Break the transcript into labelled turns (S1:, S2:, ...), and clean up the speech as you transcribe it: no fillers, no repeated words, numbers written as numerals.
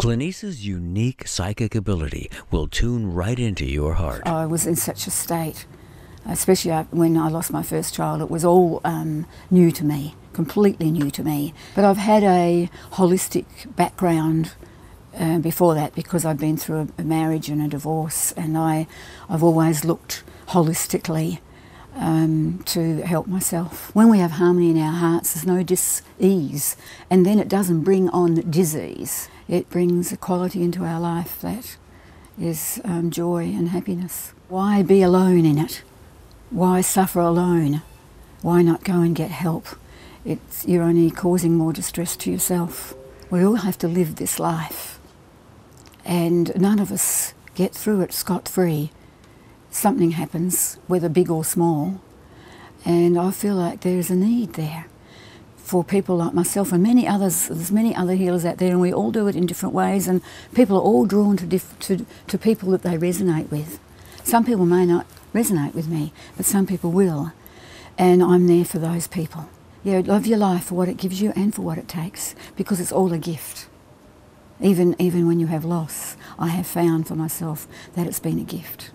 S1: Clinice's unique psychic ability will tune right into your heart.
S2: I was in such a state, especially when I lost my first child. It was all new to me, completely new to me. But I've had a holistic background before that, because I've been through a marriage and a divorce, and I've always looked holistically to help myself. When we have harmony in our hearts, there's no dis-ease, and then it doesn't bring on disease. It brings a quality into our life that is joy and happiness. Why be alone in it? Why suffer alone? Why not go and get help? You're only causing more distress to yourself. We all have to live this life, and none of us get through it scot-free. Something happens, whether big or small, and I feel like there's a need there for people like myself and many others. There's many other healers out there, and we all do it in different ways, and people are all drawn to people that they resonate with. Some people may not resonate with me, but some people will, and I'm there for those people. Yeah, love your life for what it gives you and for what it takes, because it's all a gift. Even when you have loss, I have found for myself that it's been a gift.